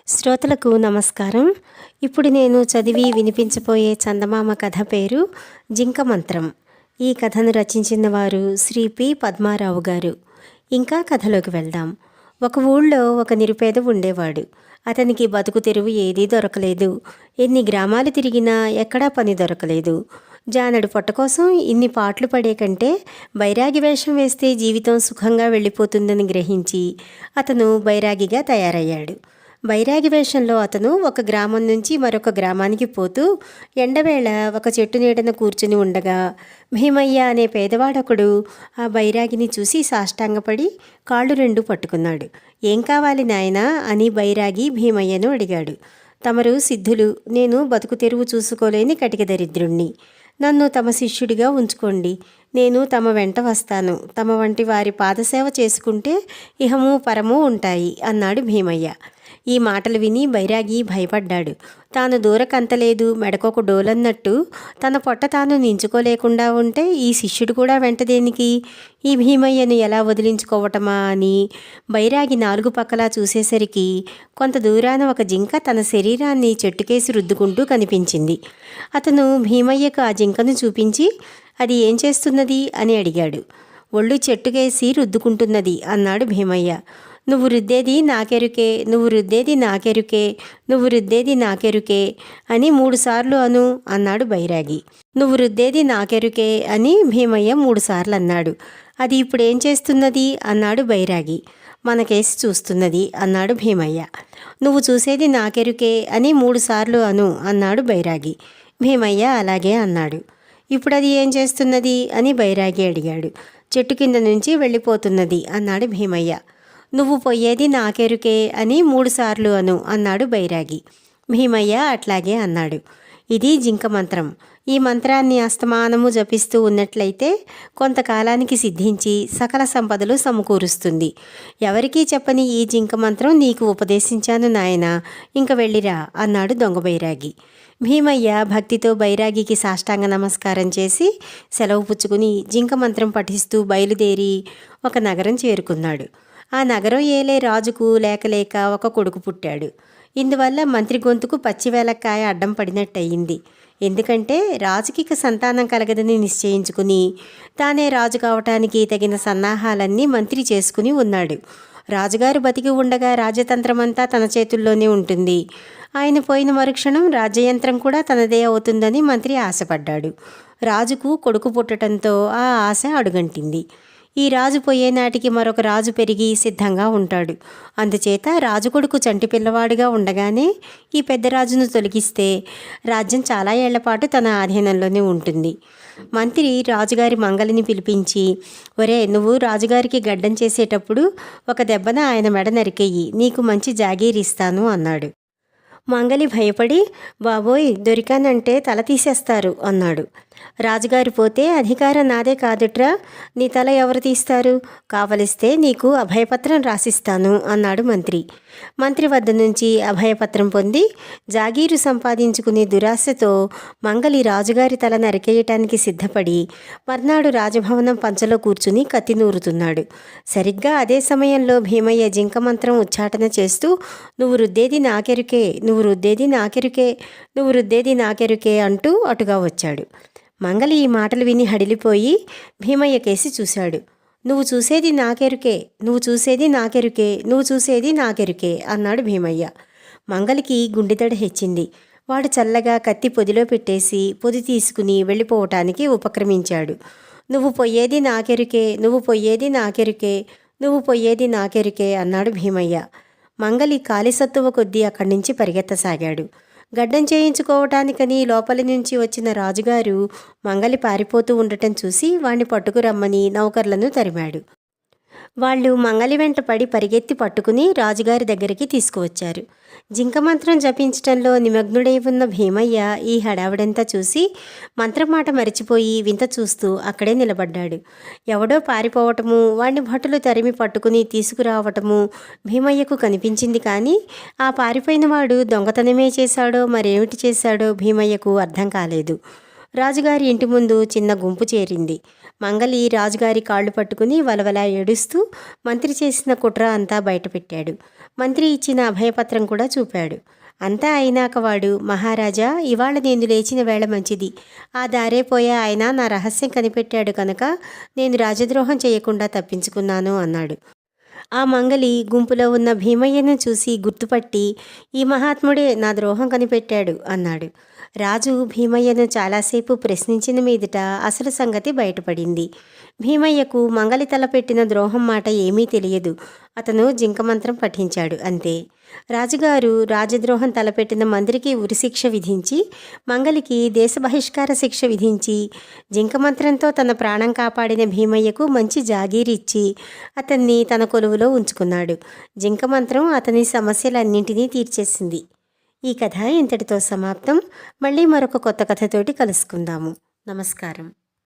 శ్రోతలకు నమస్కారం. ఇప్పుడు నేను చదివి వినిపించబోయే చందమామ కథ పేరు జింక మంత్రం. ఈ కథను రచించిన వారు శ్రీ పి. పద్మారావు గారు. ఇంకా కథలోకి వెళ్దాం. ఒక ఊళ్ళో ఒక నిరుపేద ఉండేవాడు. అతనికి బతుకు తెరువు ఏదీ దొరకలేదు. ఎన్ని గ్రామాలు తిరిగినా ఎక్కడా పని దొరకలేదు. జానడు పొట్ట కోసం ఇన్ని పాట్లు పడే కంటే బైరాగి వేషం వేస్తే జీవితం సుఖంగా వెళ్ళిపోతుందని గ్రహించి అతను బైరాగిగా తయారయ్యాడు. బైరాగి వేషంలో అతను ఒక గ్రామం నుంచి మరొక గ్రామానికి పోతూ ఎండవేళ ఒక చెట్టు నీడన కూర్చుని ఉండగా భీమయ్య అనే పేదవాడొకడు ఆ బైరాగిని చూసి సాష్టాంగపడి కాళ్ళు రెండు పట్టుకున్నాడు. ఏం కావాలి నాయనా అని బైరాగి భీమయ్యను అడిగాడు. తమరు సిద్ధులు, నేను బతుకు తెరువు చూసుకోలేని కటిక దరిద్రుణ్ణి. నన్ను తమ శిష్యుడిగా ఉంచుకోండి. నేను తమ వెంట వస్తాను. తమ వంటి వారి పాదసేవ చేసుకుంటే ఇహము పరము ఉంటాయి అన్నాడు భీమయ్య. ఈ మాటలు విని బైరాగి భయపడ్డాడు. తాను దూరకంతలేదు, మెడకొక డోలన్నట్టు తన పొట్ట తాను నించుకోలేకుండా ఉంటే ఈ శిష్యుడు కూడా వెంటదేనికి, ఈ భీమయ్యను ఎలా వదిలించుకోవటమా అని బైరాగి నాలుగు పక్కలా చూసేసరికి కొంత దూరాన ఒక జింక తన శరీరాన్ని చెట్టుకేసి రుద్దుకుంటూ కనిపించింది. అతను భీమయ్యకు ఆ జింకను చూపించి అది ఏం చేస్తున్నది అని అడిగాడు. ఒళ్ళు చెట్టుకేసి రుద్దుకుంటున్నది అన్నాడు భీమయ్య. నువ్వు రుద్దేది నాకెరుకే, నువ్వు రుద్దేది నాకెరుకే, నువ్వు రుద్దేది నాకెరుకే అని 3 సార్లు అను అన్నాడు బైరాగి. నువ్వు రుద్దేది నాకెరుకే అని భీమయ్య 3 సార్లు అన్నాడు. అది ఇప్పుడేం చేస్తున్నది అన్నాడు బైరాగి. మనకేసి చూస్తున్నది అన్నాడు భీమయ్య. నువ్వు చూసేది నాకెరుకే అని 3 సార్లు అను అన్నాడు బైరాగి. భీమయ్య అలాగే అన్నాడు. ఇప్పుడు అది ఏం చేస్తున్నది అని బైరాగి అడిగాడు. చెట్టు కింద నుంచి వెళ్ళిపోతున్నది అన్నాడు భీమయ్య. నువ్వు పొయ్యేది నాకెరుకే అని 3 సార్లు అను అన్నాడు బైరాగి. భీమయ్య అట్లాగే అన్నాడు. ఇది జింక మంత్రం. ఈ మంత్రాన్ని అస్తమానము జపిస్తూ ఉన్నట్లయితే కొంతకాలానికి సిద్ధించి సకల సంపదలు సమకూరుస్తుంది. ఎవరికీ చెప్పని ఈ జింక మంత్రం నీకు ఉపదేశించాను నాయనా, ఇంక వెళ్ళిరా అన్నాడు దొంగ బైరాగి. భీమయ్య భక్తితో బైరాగికి సాష్టాంగ నమస్కారం చేసి సెలవు పుచ్చుకుని జింక మంత్రం పఠిస్తూ బయలుదేరి ఒక నగరం చేరుకున్నాడు. ఆ నగరం ఏలే రాజుకు లేకలేక ఒక కొడుకు పుట్టాడు. ఇందువల్ల మంత్రి గొంతుకు పచ్చివేలక్కాయ అడ్డం పడినట్టయింది. ఎందుకంటే రాజుకి సంతానం కలగదని నిశ్చయించుకుని తానే రాజు కావటానికి తగిన సన్నాహాలన్నీ మంత్రి చేసుకుని ఉన్నాడు. రాజుగారు బతికి ఉండగా రాజతంత్రమంతా తన చేతుల్లోనే ఉంటుంది. ఆయన పోయిన మరుక్షణం రాజ్యయంత్రం కూడా తనదే అవుతుందని మంత్రి ఆశపడ్డాడు. రాజుకు కొడుకు పుట్టడంతో ఆ ఆశ అడుగంటింది. ఈ రాజు పోయే నాటికి మరొక రాజు పెరిగి సిద్ధంగా ఉంటాడు. అందుచేత రాజు కొడుకు చంటి పిల్లవాడుగా ఉండగానే ఈ పెద్ద రాజును తొలగిస్తే రాజ్యం చాలా ఏళ్లపాటు తన ఆధీనంలోనే ఉంటుంది. మంత్రి రాజుగారి మంగలిని పిలిపించి, ఒరే, నువ్వు రాజుగారికి గడ్డం చేసేటప్పుడు ఒక దెబ్బన ఆయన మెడ నరికెయ్యి, నీకు మంచి జాగీరిస్తాను అన్నాడు. మంగలి భయపడి, బాబోయ్, దొరికానంటే తల తీసేస్తారు అన్నాడు. రాజుగారు పోతే అధికారం నాదే కాదుట్రా, నీ తల ఎవరు తీస్తారు? కావలిస్తే నీకు అభయపత్రం రాసిస్తాను అన్నాడు మంత్రి. మంత్రి వద్ద నుంచి అభయపత్రం పొంది జాగీరు సంపాదించుకునే దురాశతో మంగలి రాజుగారి తల నరికేయటానికి సిద్ధపడి మర్నాడు రాజభవనం పంచలో కూర్చుని కత్తి నూరుతున్నాడు. సరిగ్గా అదే సమయంలో భీమయ్య జింక మంత్రం ఉచ్చాటన చేస్తూ, నువ్వు రుద్దేది నాకెరుకే, నువ్వు రుద్దేది నాకెరుకే, నువ్వు రుద్దేది నాకెరుకే అంటూ అటుగా వచ్చాడు. మంగలి ఈ మాటలు విని హడిలిపోయి భీమయ్య కేసి చూశాడు. నువ్వు చూసేది నాకెరుకే, నువ్వు చూసేది నాకెరుకే, నువ్వు చూసేది నాకెరుకే అన్నాడు భీమయ్య. మంగలికి గుండెదడ హెచ్చింది. వాడు చల్లగా కత్తి పొదిలో పెట్టేసి పొది తీసుకుని వెళ్ళిపోవటానికి ఉపక్రమించాడు. నువ్వు పొయ్యేది నాకెరుకే, నువ్వు పొయ్యేది నాకెరుకే, నువ్వు పొయ్యేది నాకెరుకే అన్నాడు భీమయ్య. మంగలి కాలిసత్తువ కొద్దీ అక్కడి నుంచి పరిగెత్తసాగాడు. గడ్డం చేయించుకోవటానికని లోపలి నుంచి వచ్చిన రాజుగారు మంగలి పారిపోతూ ఉండటం చూసి వాణ్ణి పట్టుకురమ్మని నౌకర్లను తరిమాడు. వాళ్ళు మంగలి వెంట పడి పరిగెత్తి పట్టుకుని రాజుగారి దగ్గరికి తీసుకువచ్చారు. జింక మంత్రం జపించటంలో నిమగ్నుడై ఉన్న భీమయ్య ఈ హడావిడంతా చూసి మంత్రమాట మరిచిపోయి వింత చూస్తూ అక్కడే నిలబడ్డాడు. ఎవడో పారిపోవటము, వాణ్ణి భటులు తరిమి పట్టుకుని తీసుకురావటము భీమయ్యకు కనిపించింది. కానీ ఆ పారిపోయిన వాడు దొంగతనమే చేశాడో మరేమిటి చేశాడో భీమయ్యకు అర్థం కాలేదు. రాజుగారి ఇంటి ముందు చిన్న గుంపు చేరింది. మంగలి రాజుగారి కాళ్ళు పట్టుకుని వలవలా ఏడుస్తూ మంత్రి చేసిన కుట్ర అంతా బయటపెట్టాడు. మంత్రి ఇచ్చిన అభయపత్రం కూడా చూపాడు. అంతా అయినాక వాడు, మహారాజా, ఇవాళ నేను లేచిన వేళ మంచిది. ఆ దారే పోయే ఆయన నా రహస్యం కనిపెట్టాడు కనుక నేను రాజద్రోహం చేయకుండా తప్పించుకున్నాను అన్నాడు. ఆ మంగలి గుంపులో ఉన్న భీమయ్యను చూసి గుర్తుపట్టి, ఈ మహాత్ముడే నా ద్రోహం కనిపెట్టాడు అన్నాడు. రాజు భీమయ్యను చాలాసేపు ప్రశ్నించిన మీదట అసలు సంగతి బయటపడింది. భీమయ్యకు మంగలి తలపెట్టిన ద్రోహం మాట ఏమీ తెలియదు. అతను జింకమంత్రం పఠించాడు అంతే. రాజుగారు రాజద్రోహం తలపెట్టిన మంత్రికి ఉరిశిక్ష విధించి, మంగలికి దేశ బహిష్కార శిక్ష విధించి, జింకమంత్రంతో తన ప్రాణం కాపాడిన భీమయ్యకు మంచి జాగీరిచ్చి అతన్ని తన కొలువులో ఉంచుకున్నాడు. జింకమంత్రం అతని సమస్యలన్నింటినీ తీర్చేసింది. ఈ కథ ఇంతటితో సమాప్తం. మళ్ళీ మరొక కొత్త కథతోటి కలుసుకుందాము. నమస్కారం.